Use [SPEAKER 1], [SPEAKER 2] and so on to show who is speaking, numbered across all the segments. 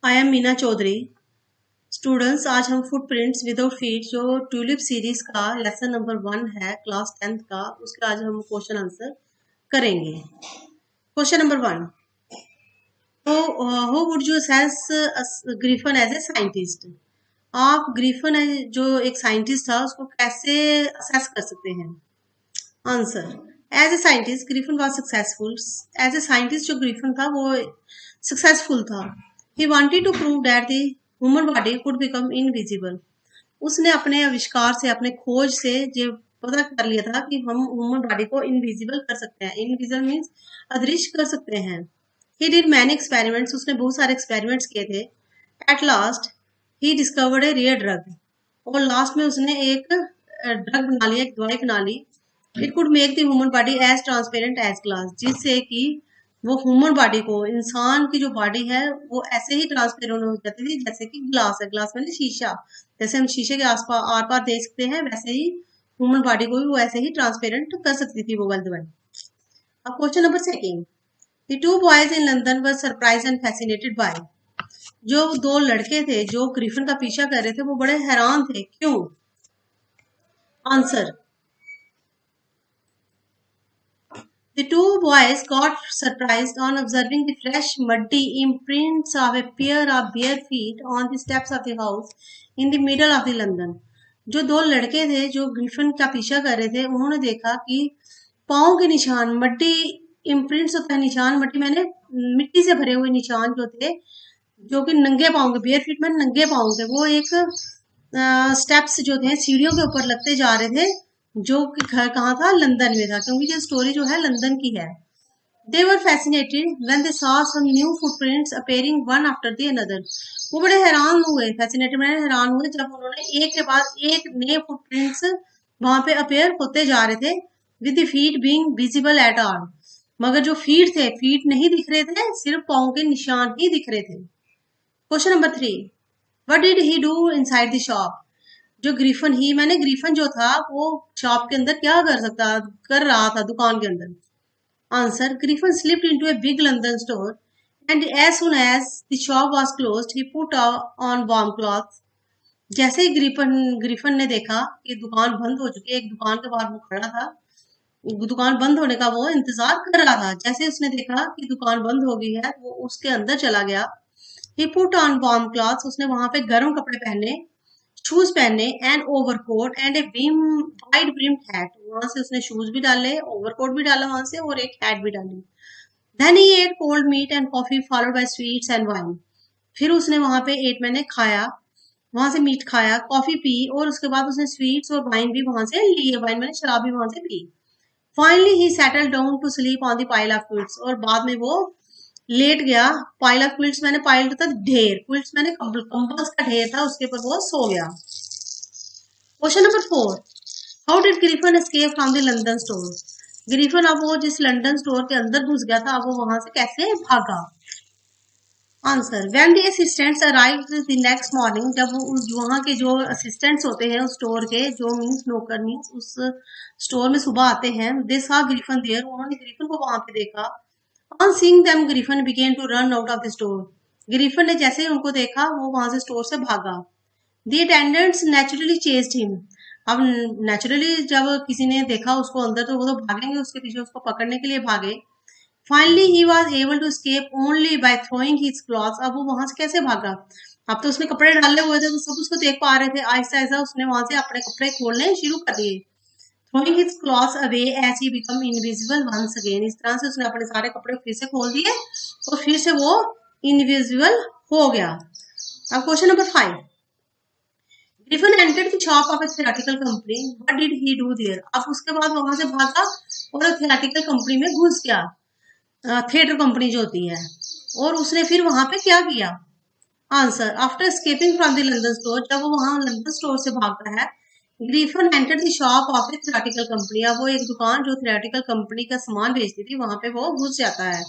[SPEAKER 1] I am Meena Chaudhary. Students, आज हम footprints without feet जो ट्यूलिप सीरीज का लेसन नंबर 1 है क्लास 10th का, उसका आज हम क्वेश्चन आंसर करेंगे। क्वेश्चन नंबर 1, तो who would you assess Griffin as a scientist? आप ग्रिफन जो एक साइंटिस्ट था उसको कैसे असेस कर सकते हैं? Answer, as a scientist Griffin was successful. As a scientist जो ग्रिफन था वो सक्सेसफुल था। He wanted to prove that the human body could become invisible. उसने अपने आविष्कार से, अपने खोज से ये पता कर लिया था कि हम ह्यूमन बॉडी को इनविजिबल कर सकते हैं। इनविजिबल मीन्स अदृश्य कर सकते हैं। ही डिड मैनी एक्सपेरिमेंट्स, उसने बहुत सारे एक्सपेरिमेंट्स किए थे। एट लास्ट ही डिस्कवर्ड ए रेयर ड्रग, और लास्ट में उसने एक ड्रग बना लिया, एक दवाई बना ली। It could make the human body as transparent as glass, जिससे कि वो ह्यूमन बॉडी को, इंसान की जो बॉडी है वो ऐसे ही ट्रांसपेरेंट हो जाती थी जैसे कि ग्लास है। ग्लास मैंने शीशा, जैसे हम शीशे के आसपास आर पार देख सकते हैं, वैसे ही ह्यूमन बॉडी को भी वो ऐसे ही ट्रांसपेरेंट कर सकती थी वो वाली दवाई। अब question number 2, the two boys in London were surprise and fascinated by. जो दो लड़के थे जो ग्रिफिन का पीछा कर रहे थे वो बड़े हैरान थे, क्यों? Answer, the two boys got surprised on observing the fresh muddy imprints of a pair of bare feet on the steps of the house in the middle of the London. जो दो लड़के थे जो ग्रिफिन का पीछा कर रहे थे, उन्होंने देखा कि पाँव के निशान, मड्डी इम्प्रिंट्स होता है निशान, मट्टी मैंने मिट्टी से भरे हुए निशान जो थे, जो कि नंगे पाँव के, बेयर फीट में नंगे पाँव के, वो एक स्टेप्स जो थे सीढ़ियों के ऊपर लगते जा रहे थे, जो कि घर कहाँ था? लंदन में था, क्योंकि ये स्टोरी जो है लंदन की है। They were fascinated when they saw some new footprints appearing one after the another. वो बड़े हैरान हुए, फैसिनेटेड मैंने हैरान हुए, जब उन्होंने एक के बाद एक नए फुटप्रिंट्स वहां पे अपेयर होते जा रहे थे, with the feet being visible at all, मगर जो फीट थे, फीट नहीं दिख रहे थे, सिर्फ पाँव के निशान ही दिख रहे थे। Question number 3, what did he do inside the shop? जो ग्रिफन ही मैंने ग्रिफन जो था वो शॉप के अंदर क्या कर रहा था दुकान के अंदर? Answer, Griffin slipped into a big London store and as soon as the shop was closed he put on warm clothes. जैसे ही ग्रिफन ने देखा कि दुकान बंद हो चुकी है, एक दुकान के बाहर वो खड़ा था, दुकान बंद होने का वो इंतजार कर रहा था। जैसे उसने देखा कि दुकान बंद हो गई है, वो उसके अंदर चला गया। ही पुट ऑन वार्म क्लॉथ्स, उसने वहां पे गर्म कपड़े पहने, शूज पहने, and overcoat and a wide brimmed hat. वहां से उसने शूज भी डाले, ओवरकोट भी डाला वहां से, और एक हैट भी डाली। Then he ate cold meat and coffee followed by sweets and wine. फिर उसने वहां पे मैंने खाया, वहां से मीट खाया, कॉफी पी, और उसके बाद उसने स्वीट्स और वाइन भी वहां से लिए, वाइन मैंने शराब भी वहां से पी। Finally he settled down to sleep on the pile of quilts, और बाद में वो लेट गया। पाइल ऑफ क्विल्ट्स मैंने, पाइल होता ढेर, क्विल्ट्स मैंने कंबल्स का ढेर था, उसके ऊपर वो सो गया। Question number 4, how did Griffin escape from the London store? Griffin अब वो जिस लंदन स्टोर के अंदर घुस गया था, अब वो वहां से कैसे भागा? Answer, when the assistants arrived the next morning, जब वहां के जो असिस्टेंट्स होते हैं उस स्टोर के, जो मीन्स नौकर मीन्स उस स्टोर में सुबह आते हैं, दे सा ग्रिफन देयर, उन्होंने ग्रिफन को वहां पे देखा। On seeing them, Griffin began to run out of the store. Griffin ने जैसे ही उनको देखा वो वहां से स्टोर से भागा। The attendants naturally chased him. अब नेचुरली जब किसी ने देखा उसको अंदर, तो वो तो भागेंगे उसके पीछे, उसको पकड़ने के लिए भागे। Finally he was able to escape only by throwing his clothes. अब वो वहां से कैसे भागा? अब तो उसने कपड़े डाले हुए थे, तो सब उसको देख पा रहे थे। आहिस्ता आहिस्ता उसने वहां से अपने कपड़े खोलने शुरू कर दिए। Throwing his clothes away as he become invisible once again. इस तरह से उसने अपने सारे कपड़े फिर से खोल दिए और फिर से वो इनविजिबल हो गया। अब question number 5, Griffin entered the shop of A theatrical company, what did he do their? अब उसके बाद वहां से भागा और थिएट्रिकल कंपनी में घुस गया, थिएटर कंपनी जो होती है, और उसने फिर वहां पे क्या किया? Answer, after escaping from the London store, जब वो वहां लंदन स्टोर से भागता है, Griffin entered the shop of A theatrical company, अब वो एक दुकान जो थिएट्रिकल कंपनी का सामान बेचती थी वहां पे वो घुस जाता है।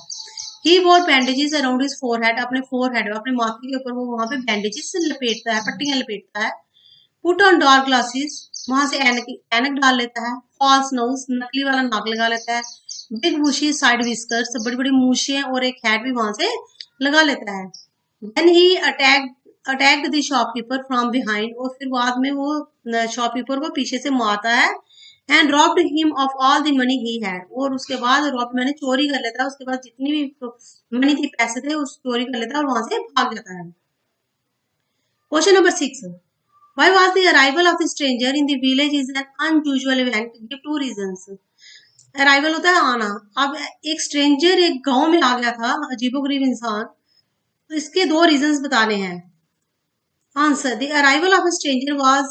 [SPEAKER 1] He wore bandages around his forehead, अपने फोरहेड, अपने माथे के ऊपर वो वहां पे बैंडेजेस लपेटता है, पट्टियां लपेटता है। पुट ऑन डार्क ग्लासेस, वहां से एनक डाल लेता है। फॉल्स नोज, नकली वाला नाक लगा लेता है। बिग बुशी साइड विस्कर्स, बड़ी बड़ी मूछें, और एक हैट भी वहां से लगा लेता है। Then he attacked the shopkeeper from behind, और फिर बाद में वो शॉपकीपर को पीछे से मारता है, and robbed him of all the money he had, और उसके बाद रॉब मैंने चोरी कर लेता है, उसके बाद जितनी भी मनी थी, पैसे थे, उस चोरी कर लेता है और वहां से भाग जाता है। Question number 6, why was the arrival of the stranger in the village is an unusual event, give 2 reasons. Arrival होता है आना, अब एक स्ट्रेंजर एक गांव में आ गया था, अजीबोगरीब इंसान, तो इसके 2 रीजंस बताने हैं। Answer, the arrival of a stranger was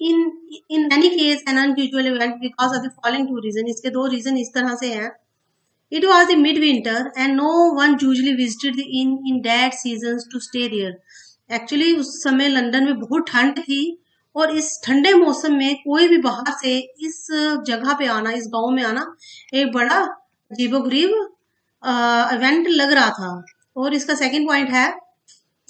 [SPEAKER 1] in any case an unusual event because of the following 2 reason, इसके 2 रीजन इस तरह से हैं। It was the midwinter and no one usually visited the inn in that seasons to stay there. Actually उस समय London में बहुत ठंड थी, और इस ठंडे मौसम में कोई भी बाहर से इस जगह पे आना, इस गांव में आना, एक बड़ा अजीबोगरीब इवेंट लग रहा था। और इसका सेकंड पॉइंट है,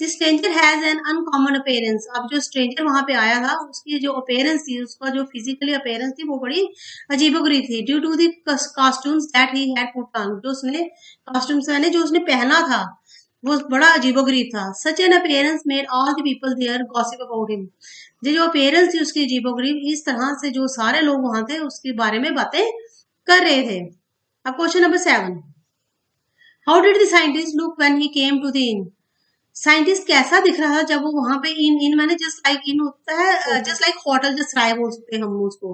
[SPEAKER 1] this stranger has an uncommon appearance. अब जो स्ट्रेंजर वहां पे आया था, उसकी जो अपीयरेंस थी, उसका जो फिजिकली अपीयरेंस थी, वो बड़ी अजीबोगरीब थी, due to the costumes that he had put on, जो उसने कॉस्ट्यूम्स मैंने जो उसने पहना था वो बड़ा अजीबोगरीब था। Such an appearance made all the people there gossip about him. ये जो अपीयरेंस थी उसकी अजीबोगरीब, इस तरह से जो सारे लोग वहां थे उसके बारे में बातें कर रहे थे। अब question number 7, how did the scientist look when he came to the inn? Scientist कैसा दिख रहा था जब वो वहां पे इन मैंने जस्ट लाइक इन होता है, जस्ट लाइक होटल, जस्ट राय बोलते हैं हम उसको।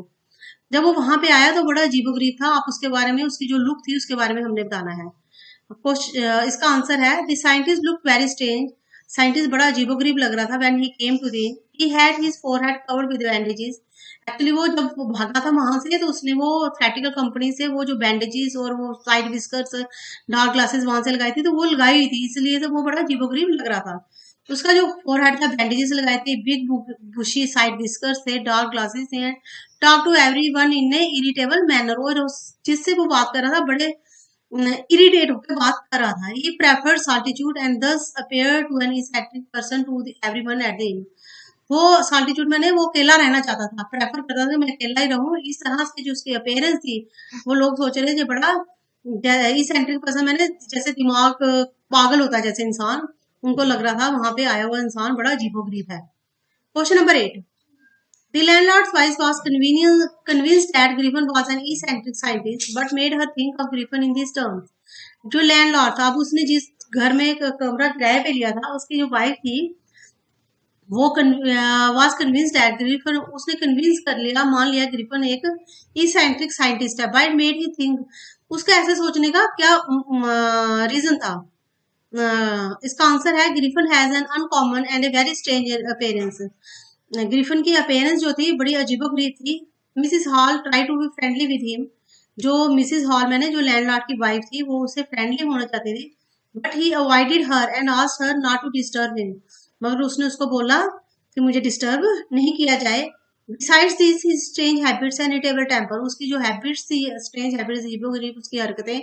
[SPEAKER 1] जब वो वहां पे आया तो बड़ा अजीबोगरीब था। आप उसके बारे में, उसकी जो लुक थी उसके बारे में हमने बताना है। इसका आंसर है, the scientist look very strange. Scientist बड़ा अजीबोगरीब लग रहा था when he came to the, he had his forehead covered with bandages. Actually वो जब वो भागा था वहां से, तो उसने वो थ्रेटिकल कंपनी से वो जो बैंडेजेस और वो साइड विस्कर्स, डार्क ग्लासेस वहां से लगाई थी, तो वो लगाई हुई थी, इसलिए तो वो बड़ा अजीबोगरीब लग रहा था। उसका जो फोरहेड था, बैंडेजेस लगाए थे, बिग बुशी साइड विस्कर्स थे, डार्क ग्लासेस थे, talk to everyone in a irritable manner, और जिससे वो बात कर रहा था बड़े इरिटेट होकर बात कर रहा था। He preferred solitude and thus appeared to an eccentric person to everyone at the inn. वो सॉल्टिट्यूड मैंने वो अकेला रहना चाहता था, प्रेफर करता था कि मैं अकेला ही रहूं। इस तरह से जो उसकी अपीयरेंस थी, वो लोग सोच रहे थे बड़ा इसेंट्रिक पर्सन, मैंने जैसे दिमाग पागल होता है जैसे इंसान, उनको लग रहा था वहां पे आया हुआ इंसान बड़ा अजीबोगरीब है। Question number 8, the landlord's wife was convinced that Griffin was an eccentric scientist, but made her think of Griffin in these terms. जो लैंडलॉर्ड था, अब उसने जिस घर में एक कमरा किराए पे लिया था, उसकी जो वाइफ थी, वो वाज कन्विंस्ड दैट ग्रिफिन, उसने कन्विंस कर लिया, मान लिया ग्रिफिन एक इसेंट्रिक साइंटिस्ट है। बाय मेड ही थिंक, उसका ऐसे सोचने का क्या रीजन था? इसका आंसर है, Griffin has an uncommon and a very strange appearance. Griffin की अपीयरेंस जो थी बड़ी अजीबोगरीब थी। Mrs Hall try to be friendly with him, जो मिसिस हॉल मैंने जो लैंडलॉर्ड की वाइफ थी, वो उससे फ्रेंडली होना चाहती थी, but he avoided her and asked her not to disturb him, मगर उसने उसको बोला कि मुझे डिस्टर्ब नहीं किया जाए। Besides these his strange habits and irritable temper, उसकी जो हैबिट्स थी, स्ट्रेंज हैबिट्स, अजीबोगरीब उसकी हरकतें,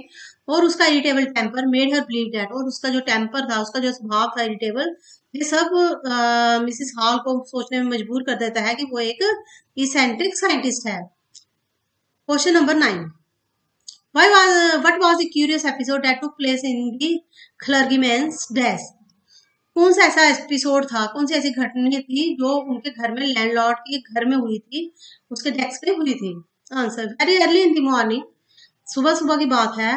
[SPEAKER 1] और उसका irritable temper, made her believe that, और उसका जो टेम्पर था, उसका जो स्वभाव था इरिटेबल, ये सब मिसिस हॉल को सोचने में मजबूर कर देता है कि वो एक इसेंट्रिक साइंटिस्ट है। Question number 9, what was the curious episode that took place in the clergyman's desk? कौन सा ऐसा एपिसोड था, कौन सी ऐसी घटना थी जो उनके घर में, लैंडलॉर्ड के घर में हुई थी, उसके डेस्क पे हुई थी? Answer, very early in the morning, सुबह सुबह की बात है।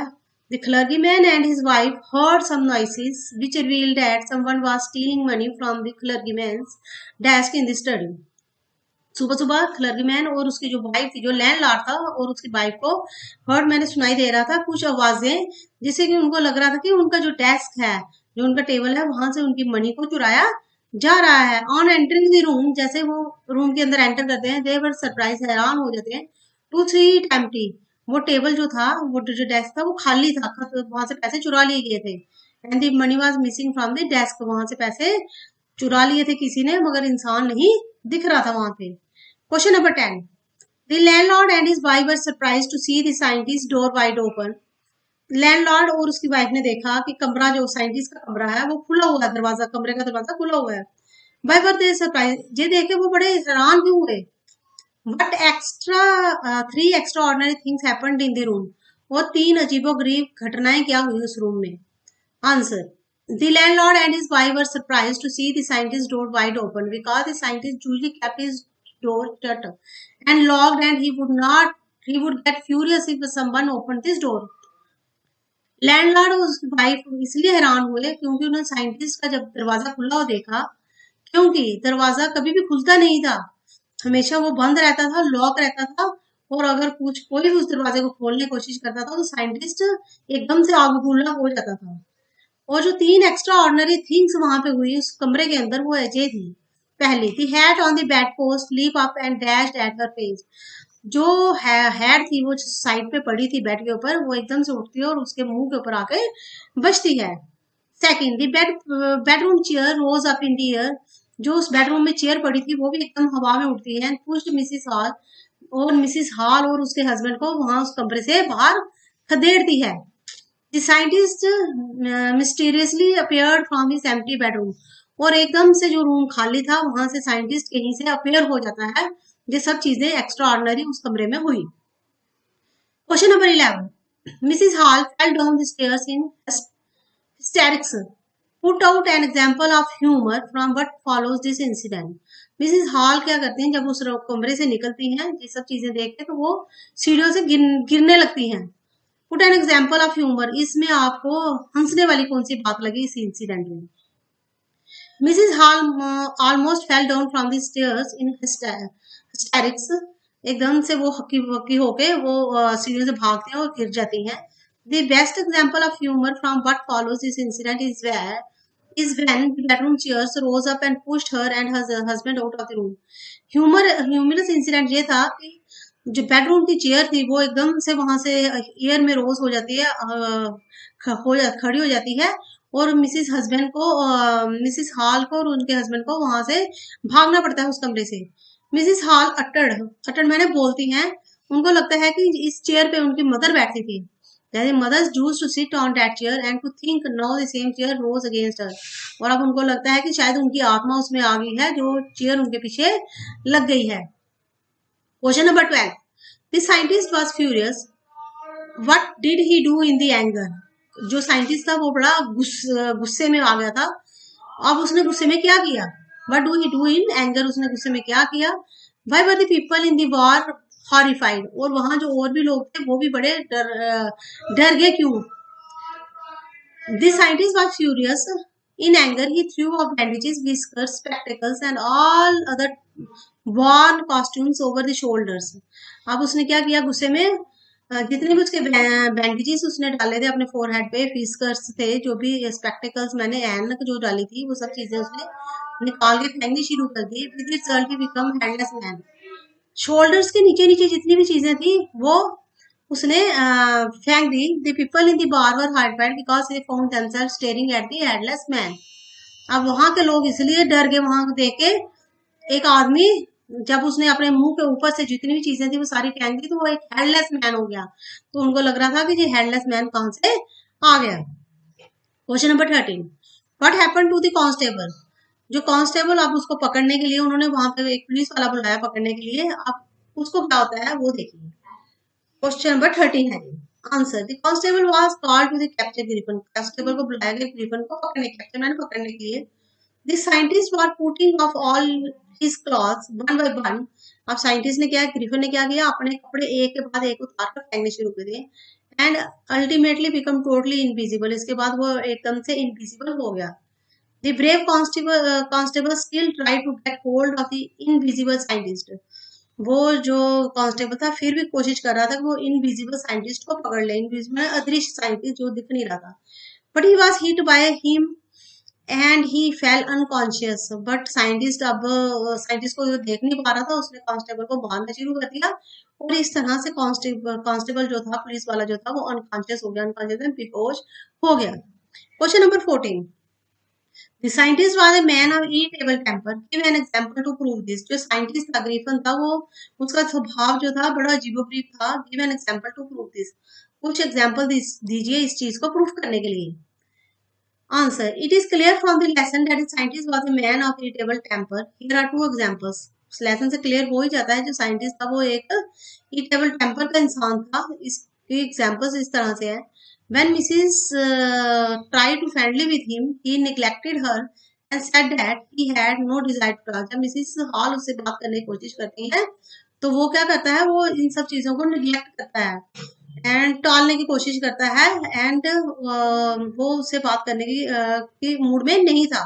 [SPEAKER 1] The clergyman and his wife heard some noises which revealed that someone was stealing money from the clergyman's desk in the study. सुबह सुबह क्लर्गीमैन और उसकी जो वाइफ थी, जो लैंडलॉर्ड था, और उसकी वाइफ को हर्ड मैंने सुनाई दे रहा था कुछ आवाजें, जिससे कि उनको लग रहा था कि उनका जो डेस्क है, जो उनका टेबल है, वहां से उनकी मनी को चुराया जा रहा है। ऑन एंटरिंग द रूम, जैसे वो रूम के अंदर एंटर करते हैं, दे वर सरप्राइज, हैरान हो जाते हैं, टू थ्री एम्प्टी, वो टेबल जो था, वो जो डेस्क था, वो खाली था, वहां से पैसे चुरा लिए गए थे। And the money was missing from the desk, वहां से पैसे चुरा लिए थे किसी ने, मगर इंसान नहीं दिख रहा था वहां पे। Question number 10, the landlord and his wife were surprised to see the scientist door wide open. Landlord और उसकी वाइफ ने देखा कि कमरा, जो साइंटिस्ट का कमरा है, वो खुला हुआ है, दरवाजा, कमरे का दरवाजा खुला हुआ है। बाय वर दे सरप्राइज, ये देखे वो बड़े हैरान क्यों हुए? But three extra ordinary things happened in the room, वो 3 अजीबोगरीब घटनाएं क्या हुई उस रूम में? Answer, The landlord and his wife were surprised to see the scientist's door wide open because the scientist usually kept his door shut and locked, and he would get furious if someone opened this door. Landlord और उसकी wife इसलिए हैरान हुए क्योंकि उन्होंने scientist का जब दरवाजा खुला हो देखा, क्योंकि दरवाजा कभी भी खुलता नहीं था, हमेशा वो बंद रहता था, लॉक रहता था। और अगर कुछ कोई भी उस दरवाजे को खोलने की कोशिश करता था तो साइंटिस्ट एकदम से आग बबूला हो जाता था। और जो 3 एक्स्ट्रा ऑर्डिनरी थिंग्स वहां पे हुई उस कमरे के अंदर वो अजय थी। पहली, the hat on the bed post leap up and dashed at her face. जो हैट थी वो साइड पे पड़ी थी बेड के ऊपर, वो एकदम से उठती है और उसके मुंह के ऊपर आके बजती है। Second, the bedroom chair rose up in the air. जो उस बेडरूम में चेयर पड़ी थी वो भी एकदम हवा में उठती है। पुश्ड मिसिस हॉल, और मिसिस हॉल और उसके हस्बैंड को वहां उस कमरे से बाहर खदेड़ती है। The scientist mysteriously appeared from his empty bedroom. और एकदम से जो रूम खाली था वहां से साइंटिस्ट कहीं से अपेयर हो जाता है। ये सब चीजें एक्स्ट्रा ऑर्डिनरी उस कमरे में हुई। Question number 11, Mrs hall fell down the stairs in hysterics. Put out an example of humor from what follows this incident. Mrs hall क्या करती हैं, जब उस कमरे से निकलती हैं ये सब चीजें देख के तो वो सीढ़ियों से गिरने लगती हैं। Put an example of humour, इसमें आपको हंसने वाली कौन सी बात लगी इस इंसिडेंट में। Mrs hall almost fell down from the stairs in hysterics. एकदम से वो हक्की बक्की होके वो सीढ़ियों से भागते हैं और गिर जाती हैं। The best example of humour from what follows this incident is when the bedroom chairs rose up and pushed her and her husband out of the room. Humorous incident ये था कि जो बेडरूम की चेयर थी वो एकदम से वहां से एयर में रोज हो जाती है, खड़ी हो जाती है और मिसिस हॉल को और उनके हस्बैंड को वहां से भागना पड़ता है उस कमरे से। मिसिस हॉल अटड़ मैंने बोलती हैं, उनको लगता है कि इस चेयर पे उनकी मदर बैठती थी। Mothers used to sit on that chair and to think now the same chair rose against her. और अब उनको लगता है कि शायद उनकी आत्मा उसमें आ गई है जो चेयर उनके पीछे लग गई है। Question number 12, the scientist was furious, what did he do in the anger. जो साइंटिस्ट था वो बड़ा गुस्से में आ गया था। अब उसने गुस्से में क्या किया, what do he do in anger, उसने गुस्से में क्या किया। Why were the people in the war horrified, और वहां जो और भी लोग थे वो भी बड़े डर गए क्यों। This scientist was furious, in anger he through of bandages, whiskers, spectacles and all other worn costumes over the shoulders. अब उसने क्या किया, गुस्से में जितने भी उसके बैंडेजेस उसने डाले थे अपने फोरहेड पे, फिस्कर्स थे, जो भी स्पेक्टिकल्स मैंने ऐनक जो डाली थी वो सब चीजें उसने निकाल के फेंकनी शुरू कर दी। With the result he become headless man. Shoulders के नीचे नीचे जितनी भी चीजें थी वो उसने फेंक दी। The people in the bar were horrified because they found themselves staring at the headless man. अब वहां के लोग इसलिए डर गए वहां देख के, एक आदमी जब उसने अपने मुंह के ऊपर से जितनी भी चीजें थी वो सारी फेंक दी तो वो एक हेडलेस मैन हो गया। तो उनको लग रहा था कि ये हेडलेस मैन कहां से आ गया। Question number 13, what happened to the constable. जो कांस्टेबल, अब उसको पकड़ने के लिए उन्होंने वहां पे एक पुलिस वाला बुलाया पकड़ने के लिए। अब उसको क्या होता है वो देखिए। क्वेश्चन नंबर 13 है answer, the constable was called to the capture Griffin. Constable को बुलाया गया ग्रिफन को पकड़ने के लिए। The scientist were putting off all his clothes one by one. अब साइंटिस्ट ने क्या, ग्रिफन ने क्या किया, अपने कपड़े एक के बाद एक उतार कर फेंकने शुरू कर दिए। And ultimately become totally invisible. इसके बाद वो एकदम से इनविजिबल हो गया। The brave constable still tried to get hold of the invisible scientist. वो जो कांस्टेबल था फिर भी कोशिश कर रहा था कि वो इनविजिबल साइंटिस्ट को पकड़ ले, इनविजिबल अदृश्य साइंटिस्ट जो दिख नहीं रहा था। But he was hit by him and he fail unconscious. But scientist को जो देख नहीं पा रहा था उसने कांस्टेबल को मारना शुरू कर दिया और इस तरह से कांस्टेबल जो था, पुलिस वाला जो था वो अनकॉन्शियस हो गया, अनकॉन्शियस बेहोश हो गया। Question number 14, The scientist was a man of irritable temper. Give an example to prove this. जो साइंटिस्ट था ग्रीफन था वो, उसका स्वभाव जो था बड़ा अजीबोगरीब था। Give an example to prove this. कुछ एग्जाम्पल दीजिए इस चीज को प्रूफ करने के लिए। Answer, it is clear from the lesson that the scientist was a man of irritable temper. Here are two examples. उस लेसन से क्लियर हो ही जाता है जो साइंटिस्ट था वो एक इरिटेबल टेम्पर का इंसान था। इसके एग्जाम्पल्स इस तरह से है। When Mrs. Tried to friendly with him, he neglected her and said that he had no desire to talk. जब मिसिस हॉल उससे बात करने की कोशिश करती है तो वो क्या करता है, वो इन सब चीजों को निग्लेक्ट करता है एंड टालने की कोशिश करता है एंड वो उससे बात करने की मूड में नहीं था.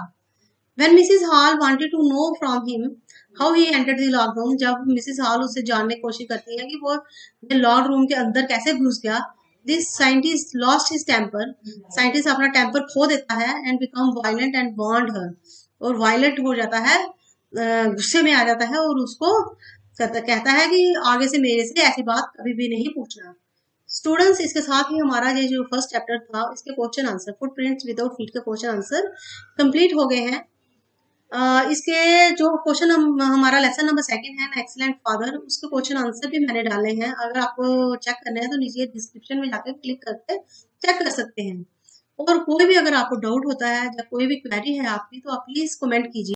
[SPEAKER 1] When Mrs. Hall wanted to know from him how he entered the locked room, जब मिसिस हॉल उससे जानने की कोशिश करती है कि वो लॉक्ड रूम के अंदर कैसे घुस गया, this scientist lost his temper. Scientist अपना टेम्पर खो देता है and become violent and warned her. और वायलेंट हो जाता है, गुस्से में आ जाता है और उसको कहता है कि आगे से मेरे से ऐसी बात कभी भी नहीं पूछना. स्टूडेंट्स, इसके साथ ही हमारा ये जो फर्स्ट चैप्टर था इसके question answer, footprints without feet के क्वेश्चन आंसर कंप्लीट हो गए हैं. इसके जो क्वेश्चन हमारा लेसन नंबर सेकंड है ना, एक्सीलेंट फादर, उसके क्वेश्चन आंसर भी मैंने डाले हैं. अगर आपको चेक करना है तो नीचे डिस्क्रिप्शन में जाकर क्लिक करके चेक कर सकते हैं. और कोई भी अगर आपको डाउट होता है या कोई भी क्वेरी है आपकी तो आप प्लीज कमेंट कीजिए.